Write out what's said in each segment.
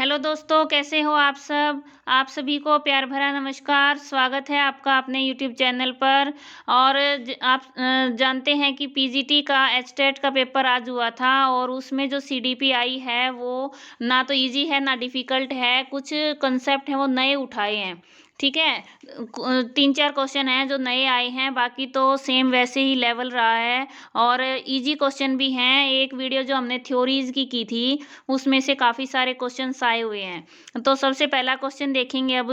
Hello दोस्तों, कैसे हो आप सब। आप सभी को प्यार भरा नमस्कार। स्वागत है आपका अपने यूट्यूब चैनल पर। और आप जानते हैं कि पीजीटी का एचटेट का पेपर आज हुआ था और उसमें जो सीडीपी आई है वो ना तो इजी है ना डिफ़िकल्ट है। कुछ कंसेप्ट हैं वो नए उठाए हैं, ठीक है। 3-4 क्वेश्चन हैं जो नए आए हैं, बाकी तो सेम वैसे ही लेवल रहा है। और इजी क्वेश्चन भी हैं। एक वीडियो जो हमने थ्योरीज की थी उसमें से काफ़ी सारे क्वेश्चंस आए हुए हैं। तो सबसे पहला क्वेश्चन देखेंगे अब।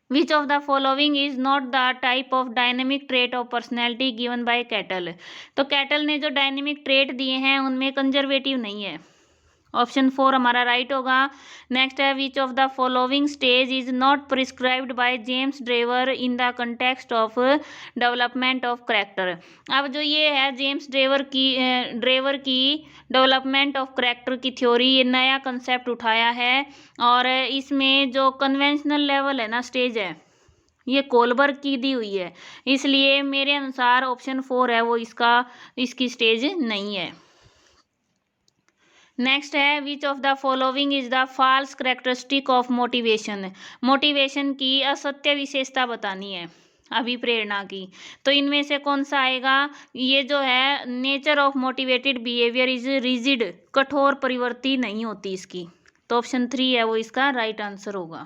विच of the following is not the type of dynamic trait of personality given by cattle. तो कैटल ने जो डायनेमिक ट्रेट दिए हैं उनमें कंजर्वेटिव नहीं है। ऑप्शन 4 हमारा राइट होगा। नेक्स्ट है which of the following stage is not prescribed by James Drever in the context of development of character. अब जो ये है जेम्स ड्रेवर की डेवलपमेंट ऑफ करैक्टर की थ्योरी, ये नया कंसेप्ट उठाया है। और इसमें जो कन्वेंशनल लेवल है ना, स्टेज है, ये कोलबर्ग की दी हुई है। इसलिए मेरे अनुसार ऑप्शन 4 है वो इसकी स्टेज नहीं है। नेक्स्ट है which of the following is the false characteristic of motivation. Motivation की असत्य विशेषता बतानी है अभिप्रेरणा की। तो इनमें से कौन सा आएगा। ये जो है nature of motivated behaviour is rigid, कठोर परिवर्ती नहीं होती इसकी। तो ऑप्शन 3 है वो इसका राइट आंसर होगा।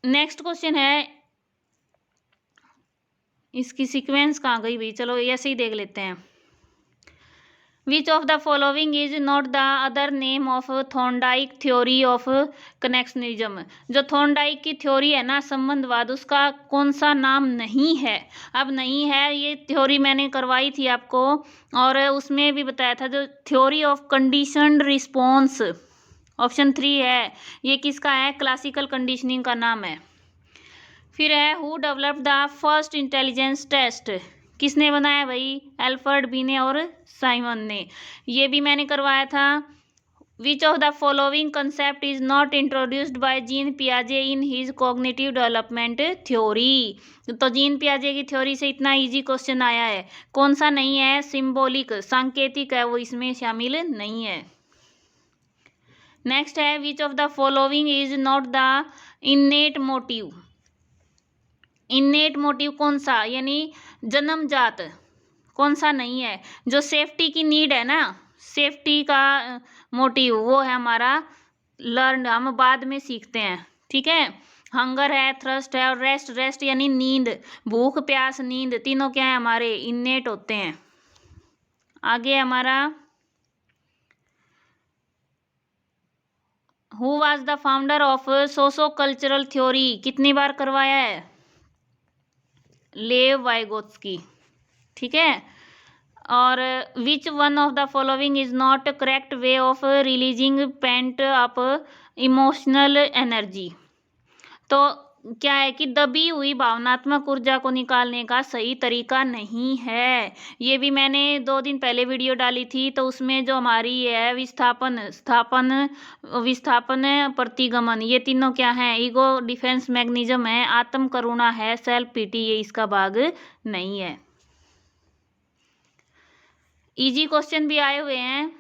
नेक्स्ट क्वेश्चन है, इसकी सीक्वेंस कहाँ गई भाई, चलो ऐसे ही देख लेते हैं। Which of the following is not the other name of Thorndike theory of connectionism. जो थॉर्नडाइक की थ्योरी है ना संबंधवाद, उसका कौन सा नाम नहीं है। अब नहीं है, ये थ्योरी मैंने करवाई थी आपको और उसमें भी बताया था, जो theory of conditioned response. Option 3 है ये किसका है, क्लासिकल कंडीशनिंग का नाम है। फिर है who developed the first intelligence test. किसने बनाया भाई, एल्फ्रेड बीने और साइमन ने। ये भी मैंने करवाया था। Which of the following concept is not introduced by Jean पियाजे in his cognitive development theory. तो जीन पियाजे की थ्योरी से इतना इजी क्वेश्चन आया है। कौन सा नहीं है, सिंबॉलिक, सांकेतिक है वो इसमें शामिल नहीं है। नेक्स्ट है which of the following is not the innate motive. Innate motive कौन सा, यानी जन्मजात, कौन सा नहीं है। जो सेफ्टी की नीड है ना, सेफ्टी का मोटिव, वो है हमारा लर्न, हम बाद में सीखते हैं, ठीक है। हंगर है, थ्रस्ट है और रेस्ट यानी नींद, भूख प्यास नींद, तीनों क्या है हमारे इन्नेट होते हैं। आगे हमारा who was the founder of socio cultural theory. कितनी बार करवाया है, लेव वाइगोत्स्की, ठीक है। और which one of the following is not correct way of releasing pent up emotional energy. तो क्या है कि दबी हुई भावनात्मक ऊर्जा को निकालने का सही तरीका नहीं है। ये भी मैंने 2 दिन पहले वीडियो डाली थी। तो उसमें जो हमारी है विस्थापन प्रतिगमन, ये तीनों क्या हैं, ईगो डिफेंस मैकेनिज्म है, आत्म करुणा है, सेल्फ पिटी, ये इसका भाग नहीं है। इजी क्वेश्चन भी आए हुए हैं।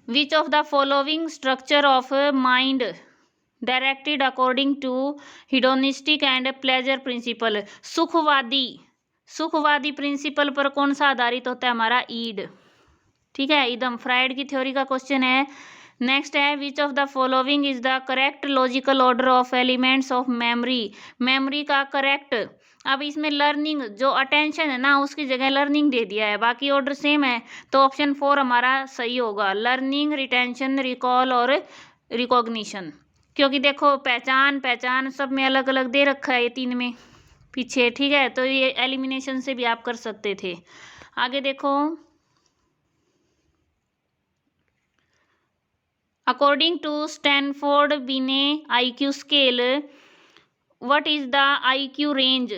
Which of the following structure of mind directed according to hedonistic and pleasure principle. सुखवादी प्रिंसिपल पर कौन सा आधारित होता है, हमारा ईड, ठीक है। इदम फ्राइड की थ्योरी का क्वेश्चन है। नेक्स्ट है which of the following is the correct logical order of elements of memory. Memory का करेक्ट, अब इसमें लर्निंग, जो अटेंशन है ना उसकी जगह लर्निंग दे दिया है, बाकी ऑर्डर सेम है। तो ऑप्शन 4 हमारा सही होगा, लर्निंग, रिटेंशन, रिकॉल और रिकॉग्निशन। क्योंकि देखो पहचान सब में अलग अलग दे रखा है, ये 3 में पीछे, ठीक है। तो ये एलिमिनेशन से भी आप कर सकते थे। आगे देखो, अकॉर्डिंग टू स्टैनफोर्ड बिने IQ scale, what is the IQ range.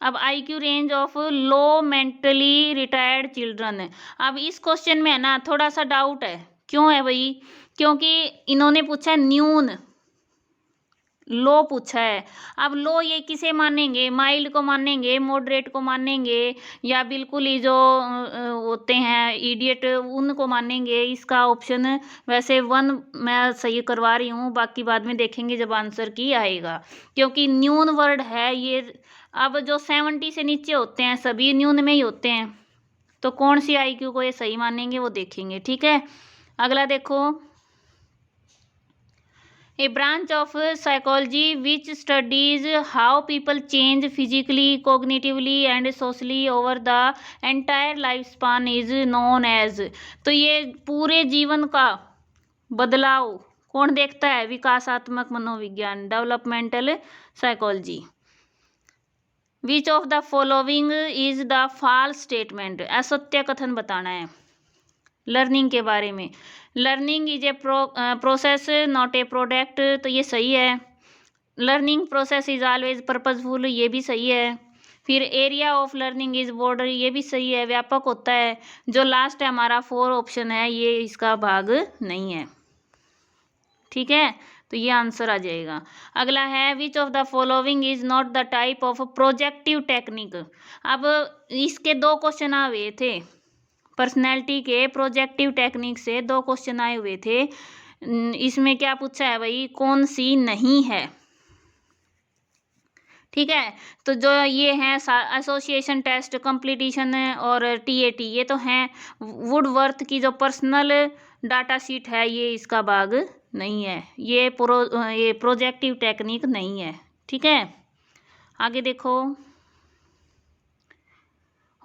अब IQ range of low mentally retired children. अब इस क्वेश्चन में है ना थोड़ा सा डाउट है। क्यों है भाई, क्योंकि इन्होंने पूछा न्यून, लो पूछा है। अब लो ये किसे मानेंगे, माइल्ड को मानेंगे, मॉडरेट को मानेंगे, या बिल्कुल ही जो होते हैं इडियट उनको मानेंगे। इसका ऑप्शन वैसे 1 मैं सही करवा रही हूँ, बाकी बाद में देखेंगे जब आंसर की आएगा, क्योंकि न्यून वर्ड है ये। अब जो 70 से नीचे होते हैं सभी न्यून में ही होते हैं, तो कौन सी IQ को ये सही मानेंगे वो देखेंगे। ठीक है, अगला देखो। A branch of psychology which studies how people change physically, cognitively and socially over the entire lifespan is known as। तो ये पूरे जीवन का बदलाव कौन देखता है, विकासात्मक मनोविज्ञान, developmental psychology. Which of the following is the false statement, असत्य कथन बताना है लर्निंग के बारे में। Learning is a process not a product, तो ये सही है। Learning process is always purposeful, ये भी सही है। फिर area of learning is border, ये भी सही है, व्यापक होता है। जो लास्ट है हमारा 4 ऑप्शन है, ये इसका भाग नहीं है। ठीक है, तो ये आंसर आ जाएगा। अगला है which of the following is not the type of projective technique. अब इसके 2 क्वेश्चन आ हुए थे, पर्सनैलिटी के प्रोजेक्टिव टेक्निक से 2 क्वेश्चन आए हुए थे। इसमें क्या पूछा है भाई, कौन सी नहीं है। ठीक है, तो जो ये हैं एसोसिएशन टेस्ट, कंप्लीटिशन और TAT, ये तो हैं। वुडवर्थ की जो पर्सनल डाटा शीट है ये इसका भाग नहीं है, ये प्रोजेक्टिव टेक्निक नहीं है। ठीक है, आगे देखो।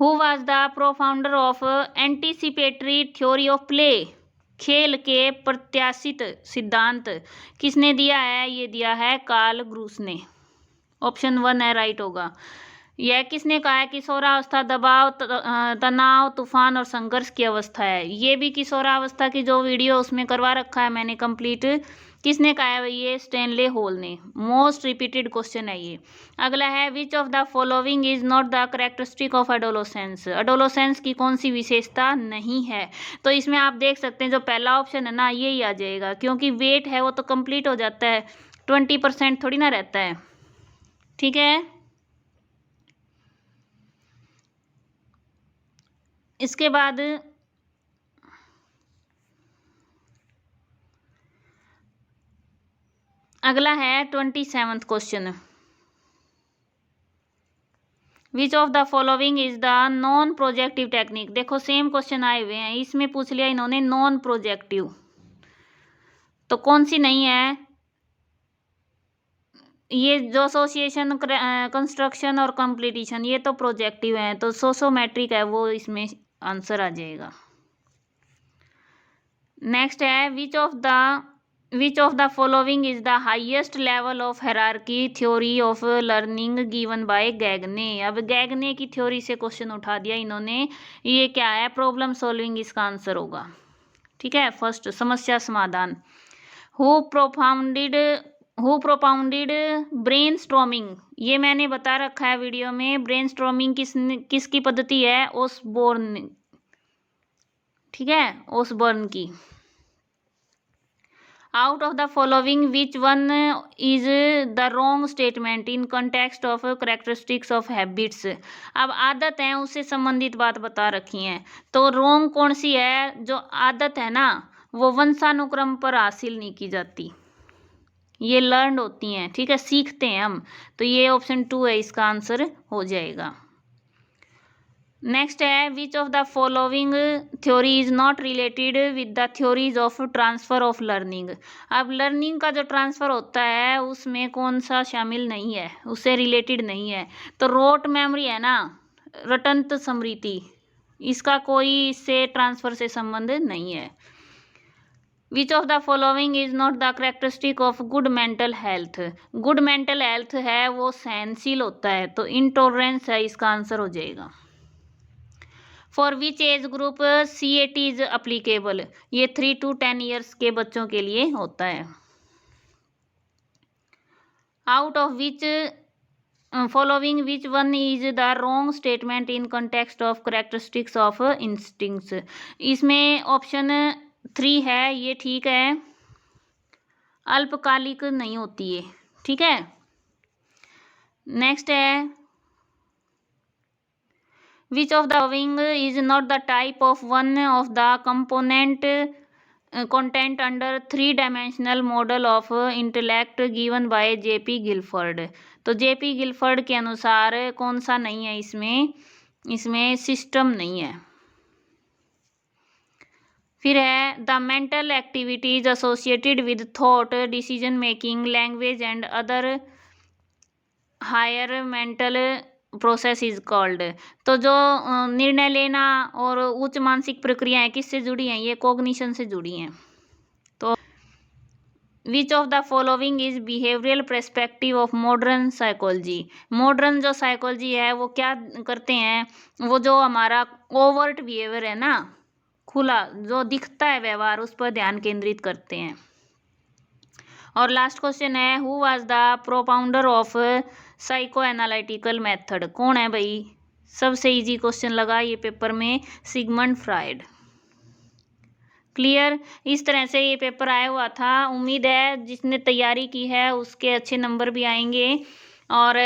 Who was the profounder of anticipatory theory of play, खेल के प्रत्याशित सिद्धांत किसने दिया है, ये दिया है कार्ल ग्रूस ने। ऑप्शन 1 है राइट होगा। यह किसने कहा है किशोरावस्था दबाव, तनाव, तूफान और संघर्ष की अवस्था है। ये भी किशोरावस्था की जो वीडियो उसमें करवा रखा है मैंने कंप्लीट। किसने कहा है भाई, ये स्टैनले हॉल ने। मोस्ट रिपीटेड क्वेश्चन है ये। अगला है which of the following is not the characteristic of adolescence. Adolescence की कौन सी विशेषता नहीं है, तो इसमें आप देख सकते हैं जो पहला ऑप्शन है ना ये ही आ जाएगा, क्योंकि वेट है वो तो कंप्लीट हो जाता है, 20% थोड़ी ना रहता है। ठीक है, इसके बाद अगला है 27th question. Which of the following is the non projective technique. देखो सेम क्वेश्चन आए हुए हैं, इसमें पूछ लिया इन्होंने नॉन प्रोजेक्टिव, तो कौन सी नहीं है। ये जो एसोसिएशन, कंस्ट्रक्शन और कंप्लीटिशन ये तो प्रोजेक्टिव है, तो सोशोमेट्रिक है वो इसमें आंसर आ जाएगा। नेक्स्ट है which of the following is the highest level of hierarchy theory of learning given by Gagne. अब गैगने की थ्योरी से क्वेश्चन उठा दिया इन्होंने। ये क्या है, प्रॉब्लम सॉल्विंग इसका आंसर होगा। ठीक है, फर्स्ट समस्या समाधान। हु प्रोपाउंडेड ब्रेन स्ट्रॉमिंग, ये मैंने बता रखा है वीडियो में। ब्रेन स्ट्रॉमिंग किसकी पद्धति है, ओसबोर्न। ठीक है, ओसबोर्न की। Out of the following which one is the wrong statement in context of characteristics of habits. अब आदत है उससे संबंधित बात बता रखी है, तो रॉन्ग कौन सी है, जो आदत है ना वो वंशानुक्रम पर हासिल नहीं की जाती, ये लर्न होती हैं। ठीक है, सीखते हैं हम, तो ये ऑप्शन 2 है, इसका आंसर हो जाएगा। नेक्स्ट है which of the following theory is not related with the theories of transfer of learning. अब लर्निंग का जो ट्रांसफर होता है उसमें कौन सा शामिल नहीं है, उससे रिलेटेड नहीं है। तो रोट मेमोरी है ना, रटंत स्मृति, इसका कोई इससे ट्रांसफर से संबंध नहीं है। Which of the following is not the characteristic of good mental health. Good mental health है वो सहनशील होता है, तो इंटॉलरेंस है, इसका आंसर हो जाएगा। For which age group CAT is applicable, ये 3 to 10 ईयर्स के बच्चों के लिए होता है। Out of which following which one is the wrong statement in context of characteristics of instincts. इसमें ऑप्शन 3 है, ये ठीक है। अल्पकालिक नहीं होती है, ठीक है। नेक्स्ट है, which of the following is not the type of one of the component content under 3 dimensional model of intellect given by JP Gilford. तो जेपी गिलफर्ड के अनुसार कौन सा नहीं है इसमें सिस्टम नहीं है। फिर है, the mental activities associated with thought, decision making, language and other higher mental process is called. तो जो निर्णय लेना और उच्च मानसिक प्रक्रियाएं किससे जुड़ी हैं, ये कॉग्निशन से जुड़ी हैं। तो विच of the following is behavioural perspective of modern psychology. Modern जो साइकोलॉजी है वो क्या करते हैं, वो जो हमारा ओवर्ट बिहेवियर है ना, खुला जो दिखता है व्यवहार, उस पर ध्यान केंद्रित करते हैं। और लास्ट क्वेश्चन है, who was the propounder of psycho analytical method. कौन है भाई, सबसे इजी क्वेश्चन लगा ये पेपर में, सिगमंड फ्राइड। क्लियर। इस तरह से ये पेपर आया हुआ था। उम्मीद है जिसने तैयारी की है उसके अच्छे नंबर भी आएंगे। और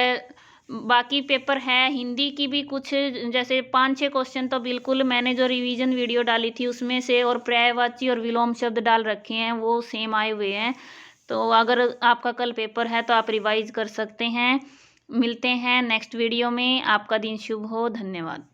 बाकी पेपर है हिंदी की भी कुछ, जैसे 5-6 क्वेश्चन तो बिल्कुल मैंने जो रिवीजन वीडियो डाली थी उसमें से, और पर्यायवाची और विलोम शब्द डाल रखे हैं, वो सेम आए हुए हैं। तो अगर आपका कल पेपर है तो आप रिवाइज कर सकते हैं। मिलते हैं नेक्स्ट वीडियो में। आपका दिन शुभ हो। धन्यवाद।